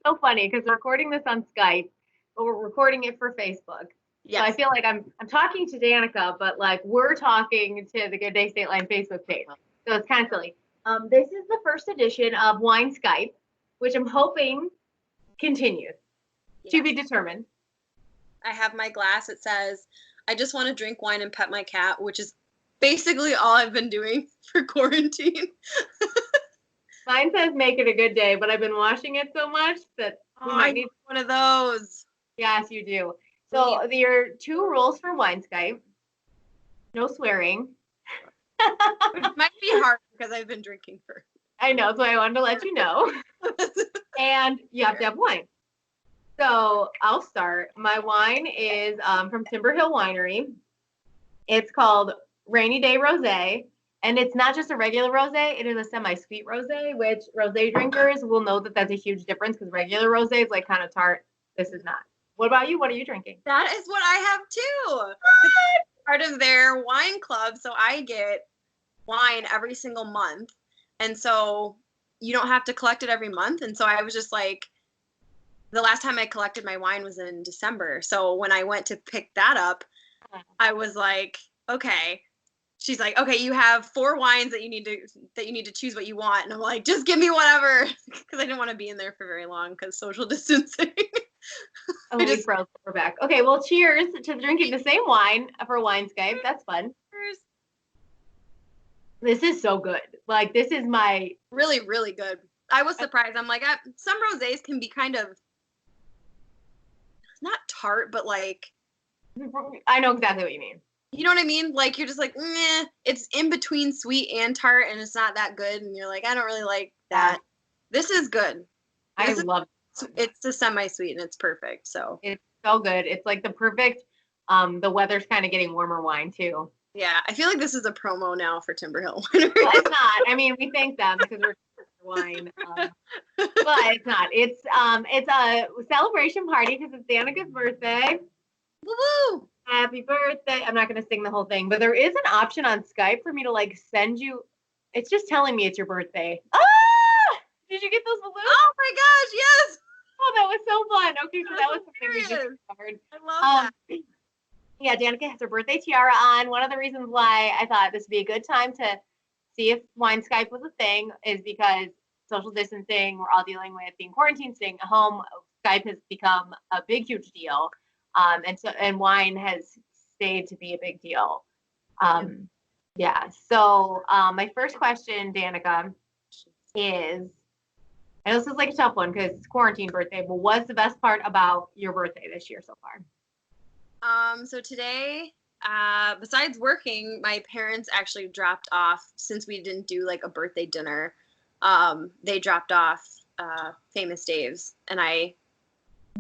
so funny because we're recording this on Skype, but we're recording it for Facebook. So I Yes. feel like I'm talking to Danica, but like we're talking to the Good Day State Line Facebook page. So it's kind of silly. This is the first edition of Wine Skype, which I'm hoping continues. To be determined. I have my glass. It says, I just want to drink wine and pet my cat, which is basically all I've been doing for quarantine. Mine says make it a good day, but I've been washing it so much that we might need one of those. Yes, you do. So there are 2 rules for Wine Skype. No swearing. Which might be hard because I've been drinking for. I know, so I wanted to let you know. And you have to have wine. So I'll start. My wine is from Timber Hill Winery. It's called Rainy Day Rosé. And it's not just a regular rosé, it is a semi-sweet rosé, which rosé drinkers will know that that's a huge difference because regular rosé is like kind of tart. This is not. What about you? What are you drinking? That is what I have too. Part of their wine club, so I get wine every single month. And so you don't have to collect it every month. And so I was just like, the last time I collected my wine was in December. So when I went to pick that up, I was like, okay. She's like, okay, you have 4 wines that you need to choose what you want. And I'm like, just give me whatever. Because I didn't want to be in there for very long because social distancing. Oh, we froze. We're back. Okay, well, cheers to drinking the same wine for Wine Skype. That's fun. Cheers. This is so good. Like, this is my... Really, really good. I was surprised. I'm like, some rosés can be kind of, not tart, but like... I know exactly what you mean. You know what I mean? Like, you're just like, meh, it's in between sweet and tart, and it's not that good. And you're like, I don't really like that. This is good. I love it. It's a semi-sweet, and it's perfect. So it's so good. It's like the perfect, the weather's kind of getting warmer wine, too. Yeah, I feel like this is a promo now for Timber Hill Winery. Well, it's not. I mean, we thank them because we're wine. But it's not. It's a celebration party because it's Danica's birthday. Woo! Happy birthday. I'm not going to sing the whole thing, but there is an option on Skype for me to like send you. It's just telling me it's your birthday. Ah! Did you get those balloons? Oh my gosh, yes! Oh, that was so fun. Okay, so that was something we just discovered. I love that. Yeah, Danica has her birthday tiara on. One of the reasons why I thought this would be a good time to see if Wine Skype was a thing is because social distancing, we're all dealing with being quarantined, staying at home. Skype has become a big, huge deal. And wine has stayed to be a big deal. Yeah. So my first question, Danica, is, and this is like a tough one because it's quarantine birthday, but what's the best part about your birthday this year so far? So today, besides working, my parents actually dropped off, since we didn't do like a birthday dinner, they dropped off Famous Dave's, and I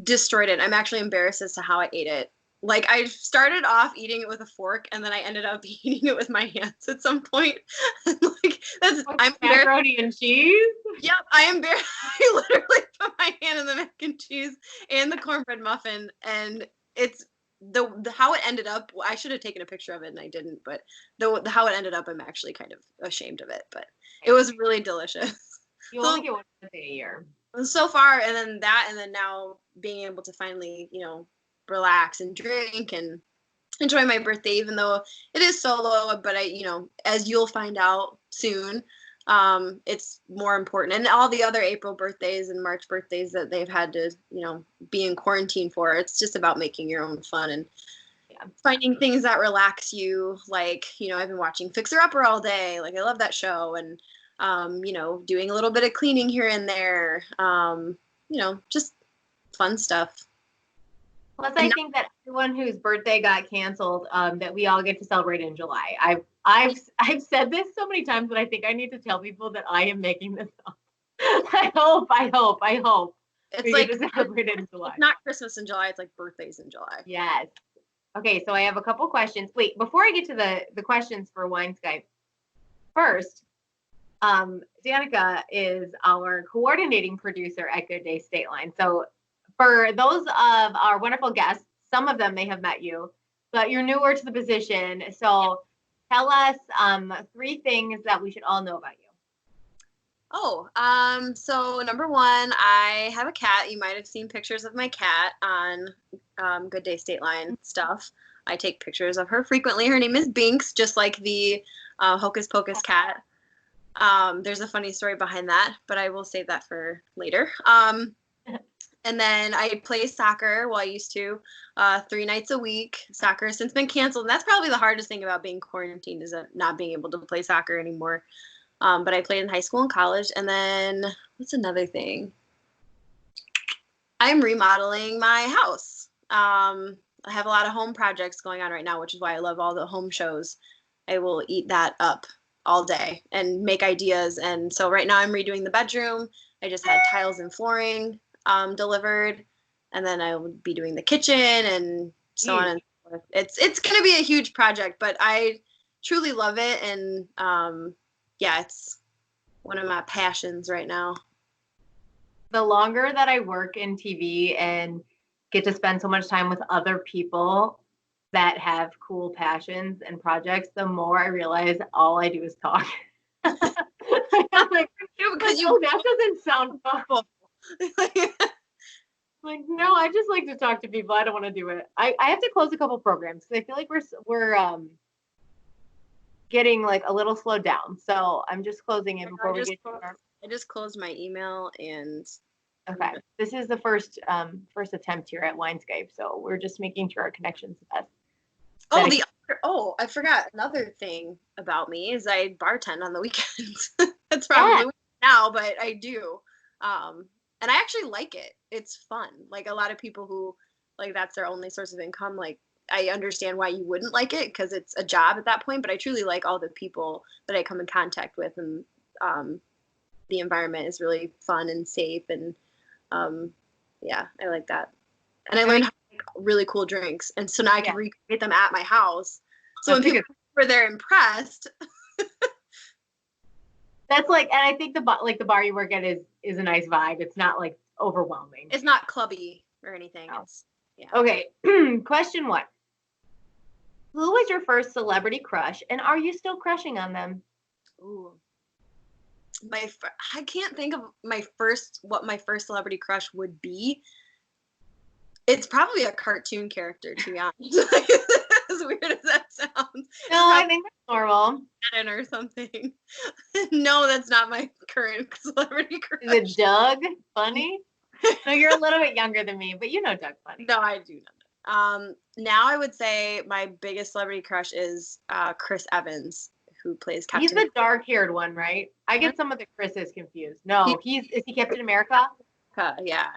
destroyed it. I'm actually embarrassed as to how I ate it. Like, I started off eating it with a fork, and then I ended up eating it with my hands at some point. Like, I'm macaroni and cheese? Yep, I literally put my hand in the mac and cheese and the cornbread muffin, and it's the how it ended up. I should have taken a picture of it, and I didn't. But the how it ended up, I'm actually kind of ashamed of it. But it was really delicious. You only get one birthday a year. So far, and then now being able to finally, relax and drink and enjoy my birthday, even though it is solo. But as you'll find out soon, it's more important. And all the other April birthdays and March birthdays that they've had to, be in quarantine for, it's just about making your own fun and finding things that relax you. Like, I've been watching Fixer Upper all day. Like, I love that show. And, doing a little bit of cleaning here and there, just fun stuff. Plus, I think that everyone whose birthday got canceled, that we all get to celebrate in July. I've said this so many times, but I think I need to tell people that I am making this up. I hope. It's we like get to celebrate in July. It's not Christmas in July. It's like birthdays in July. Yes. Okay, so I have a couple questions. Wait, before I get to the questions for Wine Skype, first, Danica is our coordinating producer at Good Day State Line. So for those of our wonderful guests, some of them may have met you, but you're newer to the position. So tell us 3 things that we should all know about you. So number one, I have a cat. You might have seen pictures of my cat on Good Day State Line stuff. I take pictures of her frequently. Her name is Binks, just like the Hocus Pocus cat. There's a funny story behind that, but I will save that for later. And then I play soccer. Well, I used to 3 nights a week. Soccer has since been canceled. And that's probably the hardest thing about being quarantined is not being able to play soccer anymore. But I played in high school and college. And then what's another thing? I'm remodeling my house. I have a lot of home projects going on right now, which is why I love all the home shows. I will eat that up all day and make ideas. And so right now I'm redoing the bedroom. I just had tiles and flooring delivered, and then I will be doing the kitchen and so on and so forth. It's going to be a huge project, but I truly love it. And it's one of my passions right now. The longer that I work in TV and get to spend so much time with other people that have cool passions and projects, the more I realize all I do is talk. I'm like, that doesn't sound fun. Like, no, I just like to talk to people. I don't want to do it. I have to close a couple programs because I feel like we're getting like a little slowed down. So I'm just closing it before we get started. I just closed my email and okay. This is the first attempt here at WineSkype, so we're just making sure our connection's the best. I forgot another thing about me is I bartend on the weekends. That's probably now, but I do. And I actually like it. It's fun. Like a lot of people who like that's their only source of income. Like I understand why you wouldn't like it because it's a job at that point. But I truly like all the people that I come in contact with, and the environment is really fun and safe. And I like that. And I learned how to make really cool drinks, and so now I can recreate them at my house. So when people are there impressed. That's like, and I think the bar you work at is a nice vibe. It's not like overwhelming. It's not clubby or anything. No. It's Okay. Question 1. Who was your first celebrity crush, and are you still crushing on them? Ooh. I can't think of what my first celebrity crush would be. It's probably a cartoon character, to be honest. As weird as that sounds. No, I think that's normal. Or something. No, that's not my current celebrity crush. Is it Doug Funny? No, you're a little bit younger than me, but you know Doug Funny. No, I do know. Now I would say my biggest celebrity crush is Chris Evans, who plays Captain. He's the dark-haired one, right? I get some of the Chris's confused. No, is he Captain America? Yeah.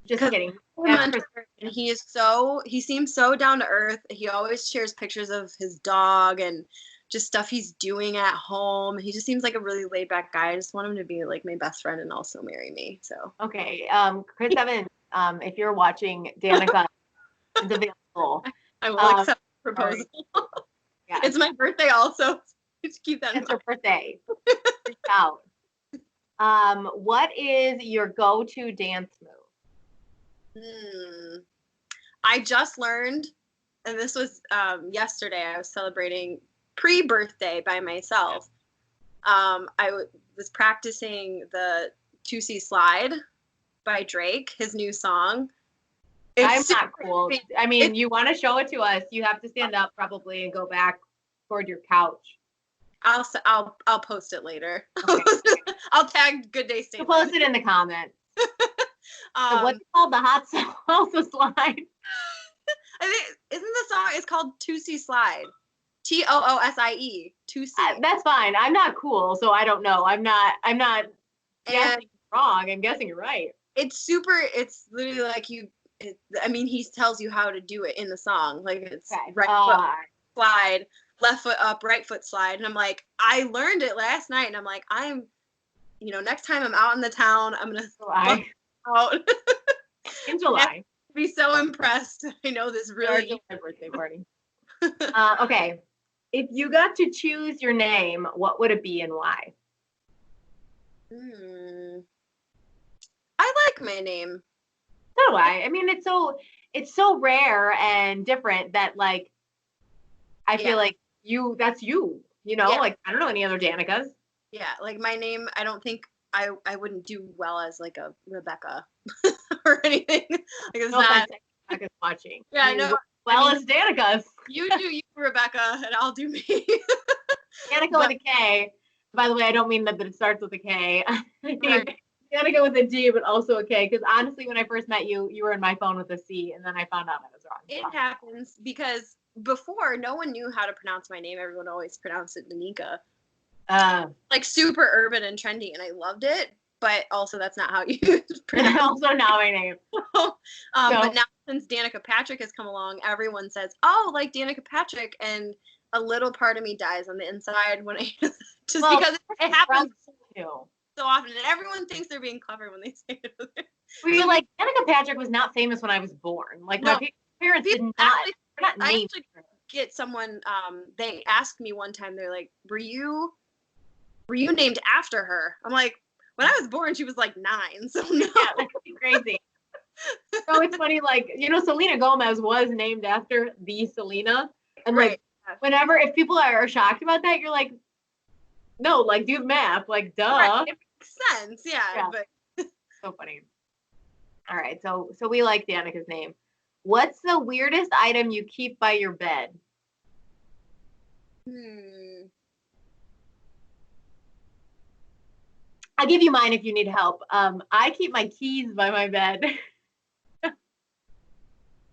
Just kidding. And he seems so down to earth. He always shares pictures of his dog and just stuff he's doing at home. He just seems like a really laid back guy. I just want him to be like my best friend and also marry me. So okay, Chris Evans, if you're watching, Danika is available. I will accept the proposal. Yeah. It's my birthday also. Just keep that in mind. It's your birthday. Reach out. What is your go-to dance move? I just learned, and this was yesterday. I was celebrating pre-birthday by myself. I was practicing the 2C Slide by Drake, his new song. I'm not cool. I mean, you want to show it to us, you have to stand up probably and go back toward your couch. I'll post it later. Okay. I'll tag Good Day State. Post it in the comments. So what's it called? The hot salsa slide. I think isn't the song? It's called 2C Slide. TOOSIE. 2C. That's fine. I'm not cool, so I don't know. I'm not guessing wrong. I'm guessing you're right. It's literally like he tells you how to do it in the song. Like it's right foot slide, left foot up, right foot slide. And I'm like, I learned it last night, and I'm like, next time I'm out in the town, I'm gonna fly out in July. Be so impressed. I know this really my birthday party. Okay. If you got to choose your name, what would it be and why? I like my name. So do I. I mean, it's so rare and different that like I feel like that's you. Like I don't know any other Danikas. Yeah, like my name, I don't think I wouldn't do well as like a Rebecca or anything. Like it's No not. offense, Danica's watching. Yeah, You no. well I mean, as Danica's. you do you, Rebecca, and I'll do me. Danica But- with a K. By the way, I don't mean that it starts with a K. I mean, Right. Danica with a D, but also a K. Because honestly, when I first met you, you were in my phone with a C, and then I found out I was wrong. It happens because before no one knew how to pronounce my name. Everyone always pronounced it Danika. Like super urban and trendy, and I loved it. But also, that's not how you pronounce. Also not my name. But now since Danica Patrick has come along, everyone says, "Oh, like Danica Patrick," and a little part of me dies on the inside when I just because it happens too. so often, and everyone thinks they're being clever when they say it. We were like, Danica Patrick was not famous when I was born. Like No, my parents did not. actually, They're not I named. actually get someone. They asked me one time. They're like, "Were you named after her?" I'm like, "When I was born, she was like 9, so no." Yeah, that's crazy. So it's funny, like, you know, Selena Gomez was named after the Selena. And like, whenever, if people are shocked about that, you're like, no, like, do the math. Like, duh. Right. It makes sense, yeah. But so funny. All right, so we like Danica's name. What's the weirdest item you keep by your bed? I'll give you mine if you need help. I keep my keys by my bed.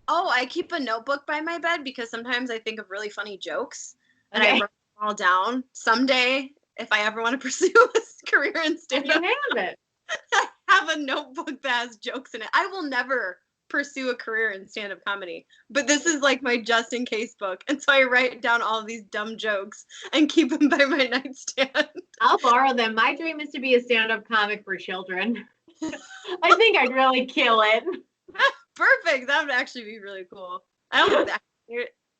Oh, I keep a notebook by my bed because sometimes I think of really funny jokes and I write them all down. Someday, if I ever want to pursue a career in stand-up, I have a notebook that has jokes in it. I will never pursue a career in stand-up comedy, but this is like my just in case book, and so I write down all these dumb jokes and keep them by my nightstand. I'll borrow them. My dream is to be a stand-up comic for children. I think I'd really kill it. Perfect. That would actually be really cool. I don't think that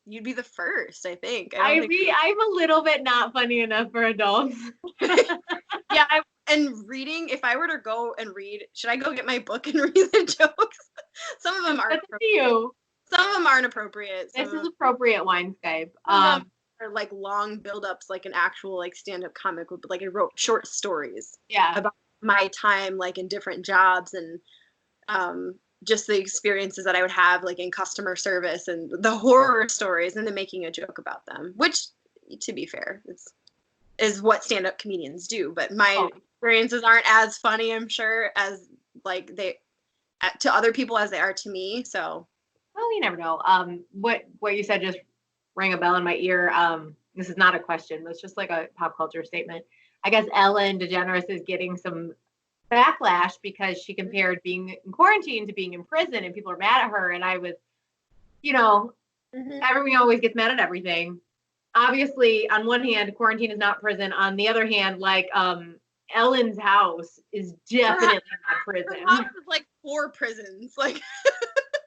you'd be the first, I think. I'm a little bit not funny enough for adults. Yeah, and reading, if I were to go and read, should I go get my book and read the jokes? Some of them aren't appropriate. Some of them aren't appropriate. This is appropriate, Wine Skype. Are like long build-ups, like an actual like stand-up comic, but like I wrote short stories. Yeah. About my time like in different jobs and just the experiences that I would have like in customer service and the horror stories and then making a joke about them, which to be fair is what stand-up comedians do, but my experiences aren't as funny, I'm sure, as like they to other people as they are to me. So well, you never know. What you said just rang a bell in my ear. This is not a question, it's just like a pop culture statement. I guess Ellen DeGeneres is getting some backlash because she compared being in quarantine to being in prison, and people are mad at her. And I was, you know, everyone always gets mad at everything. Obviously, on one hand, quarantine is not prison. On the other hand, like Ellen's house is definitely not prison. Her house is like 4 prisons, like.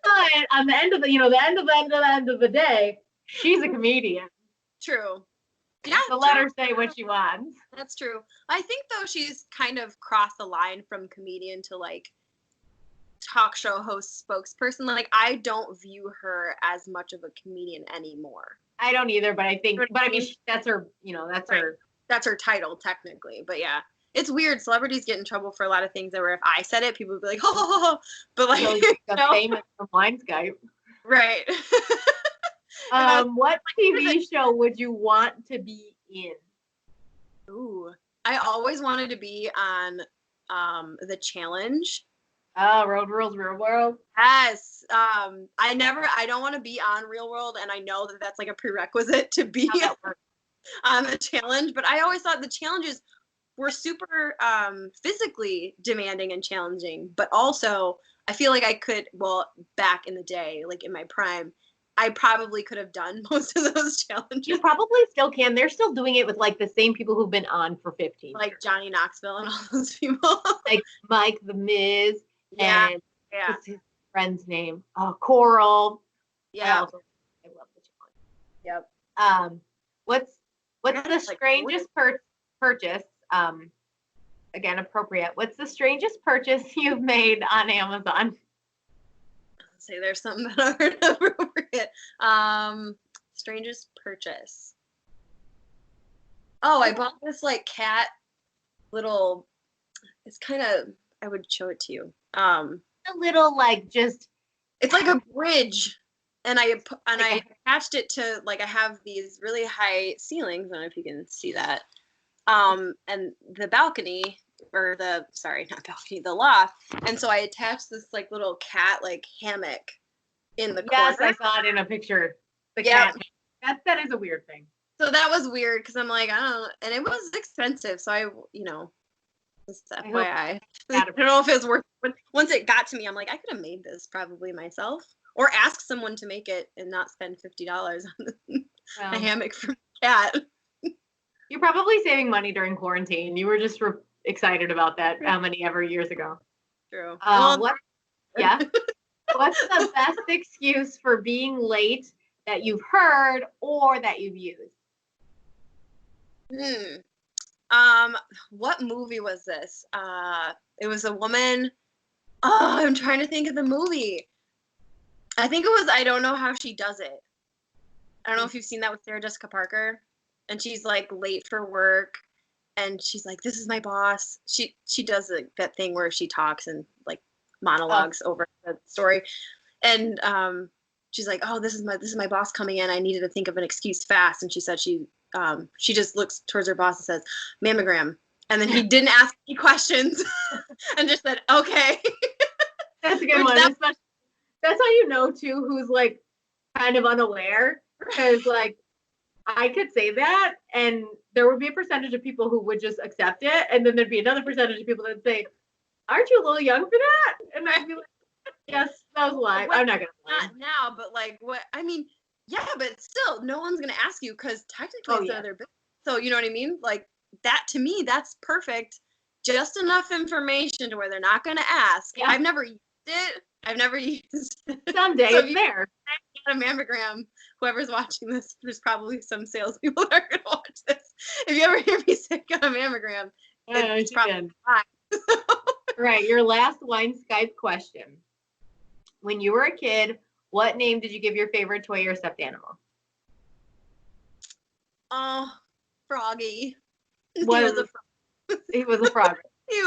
But on the end of the day, she's a comedian. True. Yeah. So let her say what she wants. That's true. I think though she's kind of crossed the line from comedian to like talk show host spokesperson. Like I don't view her as much of a comedian anymore. I don't either, but I think, but I mean, that's her, you know, that's her. That's her title technically, but yeah. It's weird. Celebrities get in trouble for a lot of things that where if I said it, people would be like, oh, but like, the famous from Wine Skype. Right. What TV show would you want to be in? Ooh, I always wanted to be on The Challenge. Oh, Road Rules, Real World. Yes. I don't want to be on Real World, and I know that that's like a prerequisite to be on The Challenge. But I always thought the challenges were super physically demanding and challenging, but also I feel like I could. Well, back in the day, like in my prime, I probably could have done most of those challenges. You probably still can. They're still doing it with like the same people who've been on for 15 like years. Johnny Knoxville and all those people. Like Mike the Miz and yeah. what's his friend's name? Oh, Coral. Yeah. I love the challenge. Yep. What's the strangest purchase? Again, appropriate. What's the strangest purchase you've made on Amazon? Say there's something that aren't appropriate. Strangest purchase. Oh, I bought this like cat little, it's kind of, I would show it to you. A little like just. It's like a bridge, and I Like attached it to, like, I have these really high ceilings. I don't know if you can see that. And the balcony, or not balcony, the loft. And so I attached this like little cat like hammock in the corner. Yes, I saw it in a picture. The cat. That is a weird thing. So that was weird because I'm like, I don't know, and it was expensive. So I, just FYI, I don't know if it was worth it. Once it got to me, I'm like, I could have made this probably myself, or ask someone to make it and not spend $50 on a hammock for a cat. You're probably saving money during quarantine. You were just excited about that how many ever years ago. True. Yeah. What's the best excuse for being late that you've heard or that you've used? What movie was this? It was a woman. Oh, I'm trying to think of the movie. I think it was I Don't Know How She Does It. I don't know if you've seen that with Sarah Jessica Parker. And she's like late for work, and she's like, "This is my boss." She does that thing where she talks and like monologues over the story, and she's like, "Oh, this is my boss coming in. I needed to think of an excuse fast." And she said she just looks towards her boss and says, "Mammogram," and then he didn't ask any questions and just said, "Okay." That's a good one. That's how you know too who's like kind of unaware, because like. I could say that, and there would be a percentage of people who would just accept it, and then there'd be another percentage of people that would say, "Aren't you a little young for that?" And I'd be like, "Yes, that was a lie. I'm not gonna lie." Not now, but like what? I mean, yeah, but still, no one's gonna ask you because technically it's their business. So you know what I mean? Like that to me, that's perfect. Just enough information to where they're not gonna ask. Yeah. I've never used it. I've never used it. Someday so it's there. A mammogram, whoever's watching this, there's probably some salespeople that are gonna watch this. If you ever hear me say on a mammogram, it's probably fine. Right, your last Wine Skype question. When you were a kid, what name did you give your favorite toy or stuffed animal? Oh, Froggy. He was a frog. He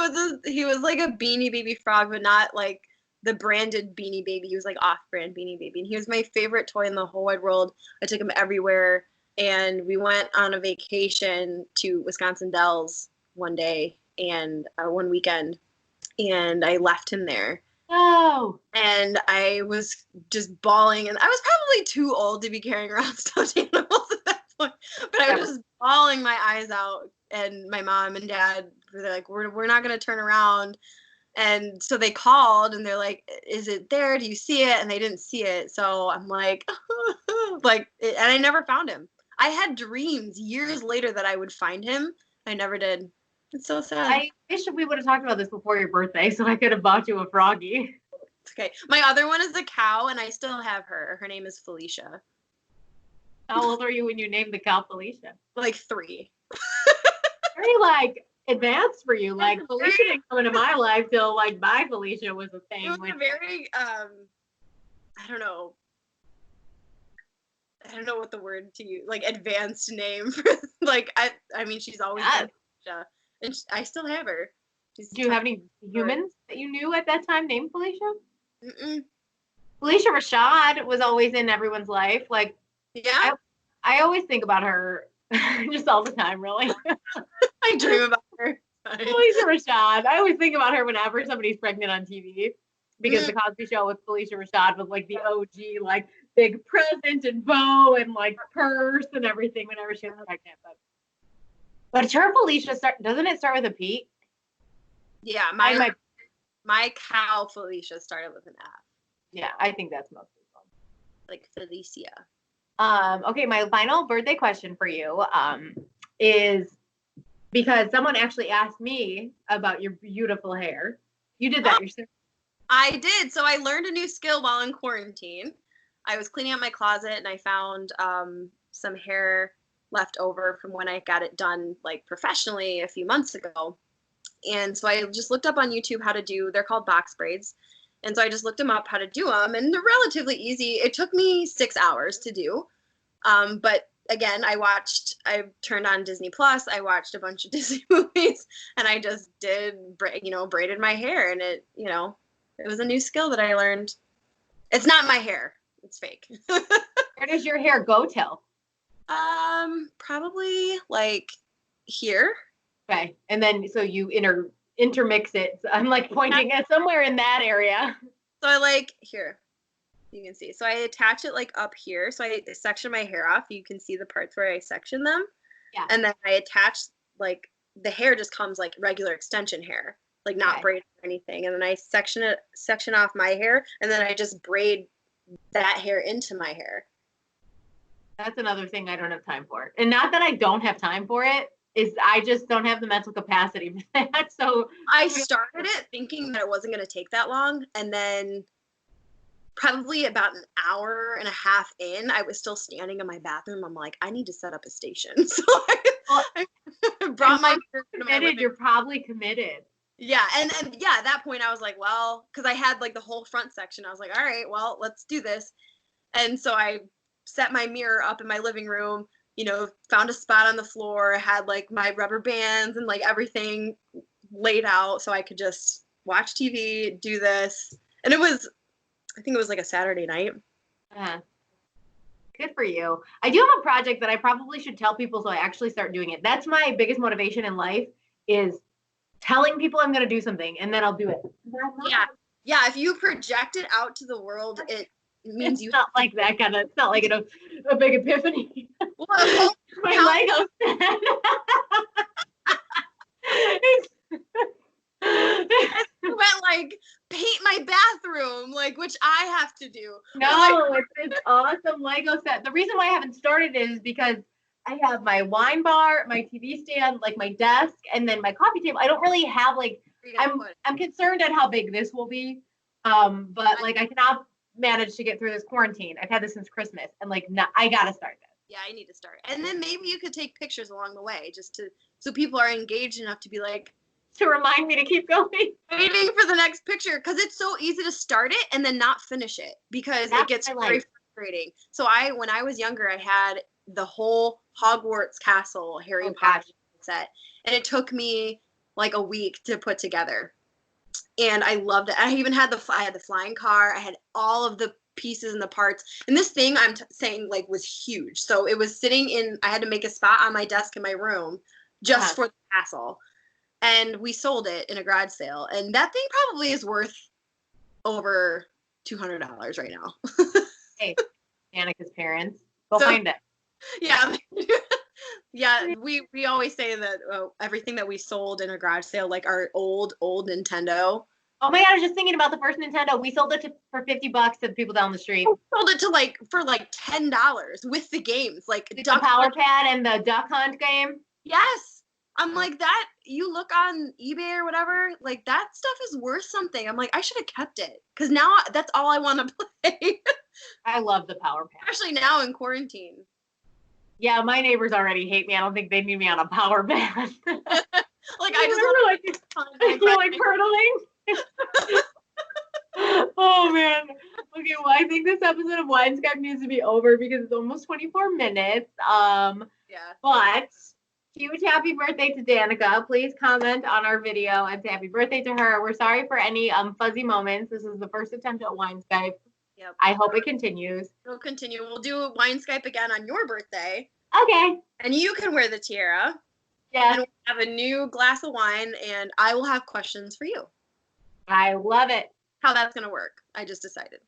was like a Beanie Baby frog, but not like the branded Beanie Baby. He was like off-brand Beanie Baby, and he was my favorite toy in the whole wide world. I took him everywhere, and we went on a vacation to Wisconsin Dells one day and one weekend, and I left him there. Oh. And I was just bawling, and I was probably too old to be carrying around stuffed animals at that point, but I was just bawling my eyes out, and my mom and dad were like, we're not going to turn around. And so they called, and they're like, "Is it there? Do you see it?" And they didn't see it. So I'm like, and I never found him. I had dreams years later that I would find him. I never did. It's so sad. I wish we would have talked about this before your birthday, so I could have bought you a froggy. Okay. My other one is a cow, and I still have her. Her name is Felicia. How old were you when you named the cow Felicia? Like 3. Very like advanced for you. Like Felicia didn't come into my life till like Bye Felicia was a thing. It was a very I don't know what the word to use, like advanced name for like I mean she's always been Felicia, and I still have her. Do you have any humans that you knew at that time named Felicia? Mm-mm. Felicia Rashad was always in everyone's life. Like, yeah, I always think about her just all the time, really. I dream about her. Felicia Rashad. I always think about her whenever somebody's pregnant on TV, because the Cosby Show with Felicia Rashad was like the OG, like big present and bow and like purse and everything whenever she was pregnant. But her Felicia doesn't it start with a P? Yeah, my cow Felicia started with an F. Yeah, I think that's most people. Like Felicia. Okay, my final birthday question for you is, because someone actually asked me about your beautiful hair. You did that yourself. I did. So I learned a new skill while in quarantine. I was cleaning out my closet, and I found some hair left over from when I got it done like professionally a few months ago. And so I just looked up on YouTube how to do, they're called box braids. And so I just looked them up how to do them, and they're relatively easy. It took me 6 hours to do. But again, I turned on Disney Plus. I watched a bunch of Disney movies, and I just braided my hair, and it was a new skill that I learned. It's not my hair. It's fake. Where does your hair go till? Probably like here. Okay. And then so you intermix it. So I'm like pointing at somewhere in that area. So I here. You can see. So I attach it like up here. So I section my hair off. You can see the parts where I section them. Yeah. And then I attach like the hair just comes like regular extension hair, like not braided or anything. And then I section off my hair, and then I just braid that hair into my hair. That's another thing I don't have time for. And not that I don't have time for it, is I just don't have the mental capacity for that. So I started it thinking that it wasn't going to take that long, and then probably about an hour and a half in, I was still standing in my bathroom. I'm like, I need to set up a station. So I brought my committed. You're probably committed. Yeah, and yeah, at that point I was like, well, because I had like the whole front section. I was like, all right, well, let's do this. And so I set my mirror up in my living room, found a spot on the floor, had like my rubber bands and like everything laid out so I could just watch TV, do this. And I think it was like a Saturday night. Good for you. I do have a project that I probably should tell people so I actually start doing it. That's my biggest motivation in life, is telling people I'm going to do something, and then I'll do it. Yeah. If you project it out to the world, it means it's not like that kind of. It's not like a big epiphany. Well, my Lego set. Went like paint my bathroom, like, which I have to do. No, it's this awesome Lego set. The reason why I haven't started it is because I have my wine bar, my TV stand, like my desk, and then my coffee table. I don't really have like. I'm concerned at how big this will be, but like I cannot manage to get through this quarantine. I've had this since Christmas, and like I gotta start this. Yeah, I need to start, and then maybe you could take pictures along the way, so people are engaged enough to be like. To remind me to keep going. Waiting for the next picture, because it's so easy to start it and then not finish it, because it gets very frustrating. So when I was younger, I had the whole Hogwarts Castle Harry Potter set, and it took me like a week to put together, and I loved it. I even had the flying car. I had all of the pieces and the parts, and this thing I'm saying like was huge. So it was sitting in. I had to make a spot on my desk in my room just for the castle. And we sold it in a garage sale, and that thing probably is worth over $200 right now. Hey, Danika's parents, go find it. Yeah, yeah. We always say that everything that we sold in a garage sale, like our old Nintendo. Oh my God! I was just thinking about the first Nintendo. We sold it for $50 to the people down the street. We sold it for $10 with the games, like the Power Pad and the Duck Hunt game. Yes. I'm like, that, you look on eBay or whatever, like that stuff is worth something. I'm like, I should have kept it, because now that's all I want to play. I love the Power Pad. Especially now in quarantine. Yeah, my neighbors already hate me. I don't think they need me on a Power Pad. Like, I just want to like hurtling. Oh man. Okay, well, I think this episode of Wine Skype needs to be over because it's almost 24 minutes. Yeah. But huge happy birthday to Danika. Please comment on our video and say happy birthday to her. We're sorry for any fuzzy moments. This is the first attempt at Wine Skype. Yep. I hope it continues. It'll continue. We'll do Wine Skype again on your birthday. Okay. And you can wear the tiara. Yeah. And we'll have a new glass of wine, and I will have questions for you. I love it. How that's going to work. I just decided.